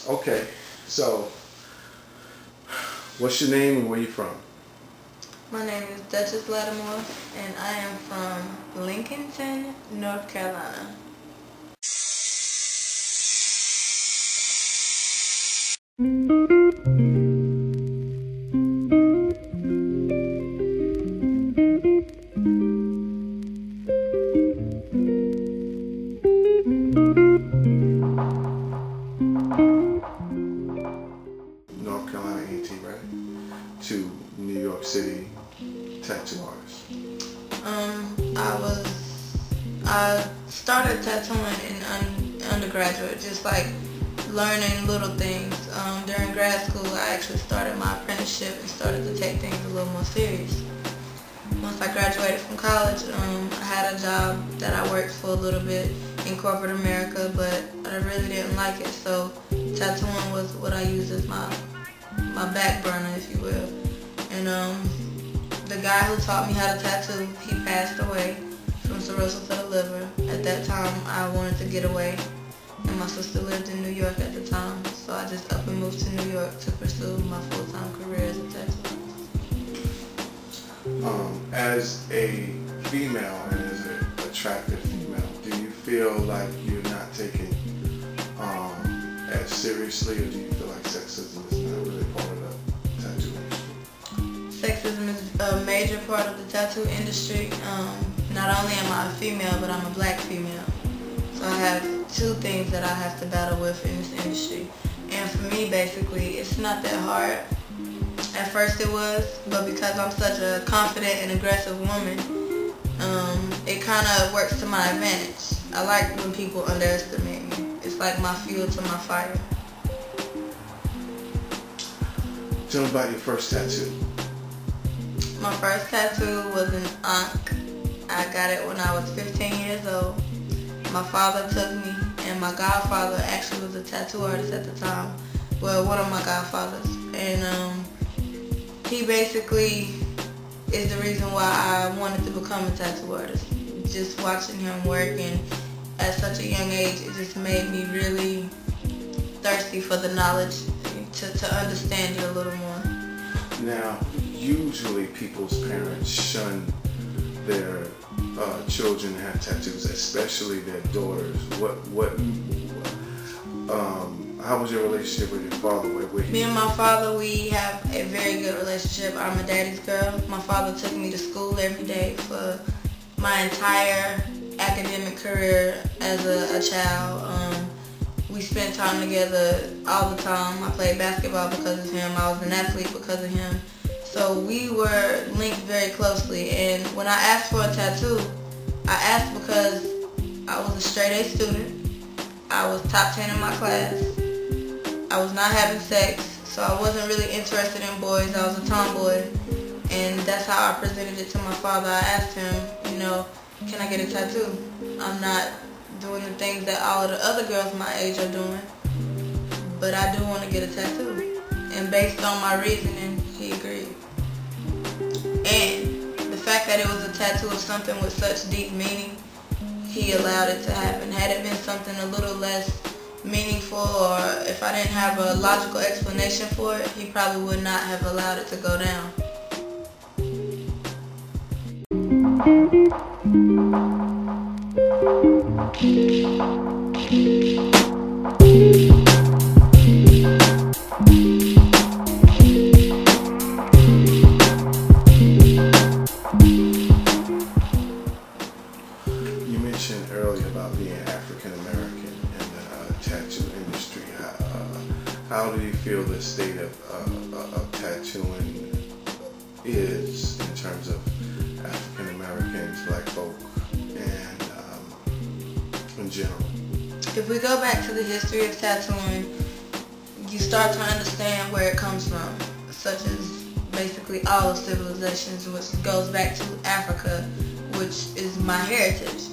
Okay, so what's your name and where you from? My name is Dutchess and I am from Lincolnton, North Carolina. North Carolina A&T, right? To New York City tattoo artist. I started tattooing in undergraduate, just like learning little things. During grad school, I actually started my apprenticeship and started to take things a little more serious. Once I graduated from college, I had a job that I worked for a little bit in corporate America, but I really didn't like it, so tattooing was what I used as my back burner, if you will. And the guy who taught me how to tattoo, he passed away from cirrhosis of the liver. At that time, I wanted to get away, and my sister lived in New York at the time, so I just up and moved to New York to pursue my full-time career as a tattooist. As a female and as an attractive female, do you feel like you're not taken as seriously, or do you feel like sexism is not really part of the tattoo industry? Sexism is a major part of the tattoo industry. Not only am I a female, but I'm a black female. So I have two things that I have to battle with in this industry. And for me, basically, it's not that hard. At first it was, but because I'm such a confident and aggressive woman, it kind of works to my advantage. I like when people underestimate me. It's like my fuel to my fire. Tell me about your first tattoo. My first tattoo was an ankh. I got it when I was 15 years old. My father took me, and my godfather actually was a tattoo artist at the time. Well, one of my godfathers. And he basically is the reason why I wanted to become a tattoo artist. Just watching him work, and at such a young age, it just made me really thirsty for the knowledge to understand it a little more. Now, usually people's parents shun their children to have tattoos, especially their daughters. How was your relationship with your father? Me and my father, we have a very good relationship. I'm a daddy's girl. My father took me to school every day for my entire academic career as a child. We spent time together all the time. I played basketball because of him. I was an athlete because of him. So we were linked very closely. And when I asked for a tattoo, I asked because I was a straight A student. I was top 10 in my class. I was not having sex, so I wasn't really interested in boys. I was a tomboy, and that's how I presented it to my father. I asked him, can I get a tattoo? I'm not doing the things that all of the other girls my age are doing, but I do want to get a tattoo. And based on my reasoning, he agreed. And the fact that it was a tattoo of something with such deep meaning, he allowed it to happen. Had it been something a little less meaningful, or if I didn't have a logical explanation for it, he probably would not have allowed it to go down. You mentioned earlier about being African American in the tattoo industry. How do you feel the state of tattooing is in terms of African Americans, black folk, and in general? If we go back to the history of tattooing, you start to understand where it comes from, such as basically all of civilizations, which goes back to Africa, which is my heritage.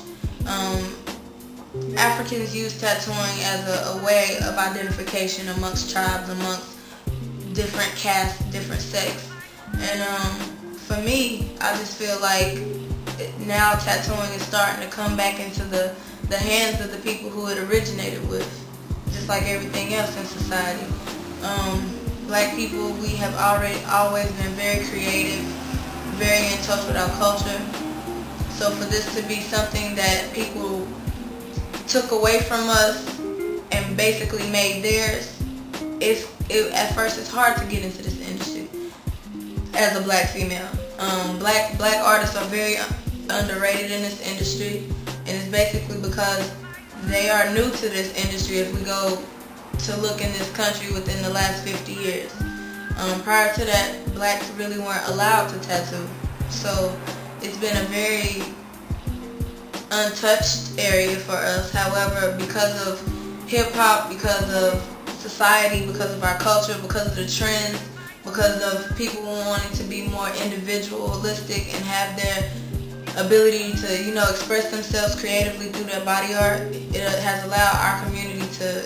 Africans use tattooing as a way of identification amongst tribes, amongst different castes, different sects. And for me, I just feel like now tattooing is starting to come back into the hands of the people who it originated with. just like everything else in society. Black people, we have always been very creative, very in touch with our culture. So for this to be something that people took away from us and basically made theirs, at first it's hard to get into this industry as a black female. Black artists are very underrated in this industry, and it's basically because they are new to this industry if we go to look in this country within the last 50 years. Prior to that, blacks really weren't allowed to tattoo. So it's been a very untouched area for us. However, because of hip-hop, because of society, because of our culture, because of the trends, because of people wanting to be more individualistic and have their ability to, express themselves creatively through their body art, it has allowed our community to,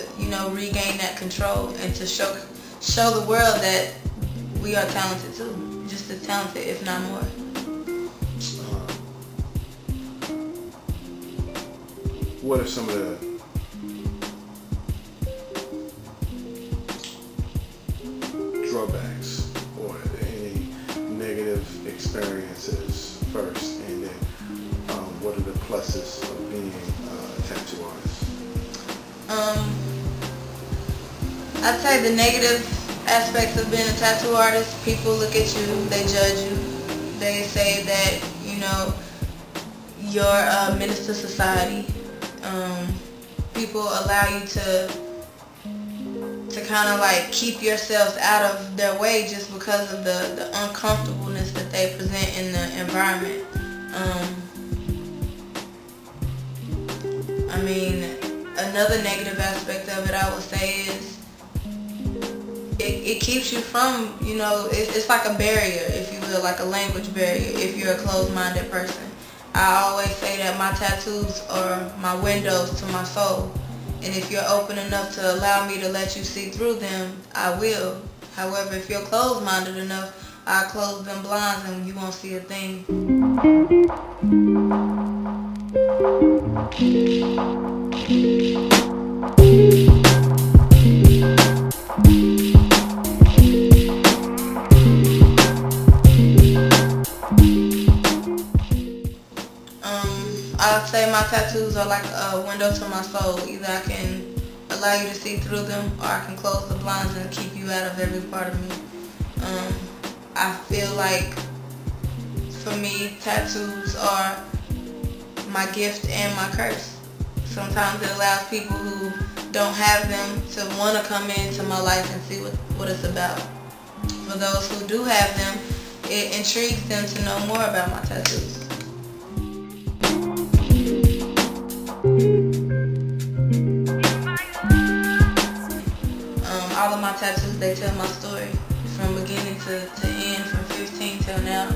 regain that control and to show the world that we are talented too, just as talented, if not more. What are some of the drawbacks or any negative experiences first, and then what are the pluses of being a tattoo artist? I'd say the negative aspects of being a tattoo artist: people look at you, they judge you, they say that you're a menace to society. People allow you to kind of like keep yourselves out of their way just because of the uncomfortableness that they present in the environment. Another negative aspect of it, I would say, is it keeps you from, it's like a barrier, if you will, like a language barrier if you're a closed-minded person. I always say that my tattoos are my windows to my soul. And if you're open enough to allow me to let you see through them, I will. However, if you're closed-minded enough, I'll close them blinds and you won't see a thing. I'd say my tattoos are like a window to my soul. Either I can allow you to see through them, or I can close the blinds and keep you out of every part of me. I feel like, for me, tattoos are my gift and my curse. Sometimes it allows people who don't have them to want to come into my life and see what it's about. For those who do have them, it intrigues them to know more about my tattoos. All of my tattoos, they tell my story from beginning to end, from 15 till now.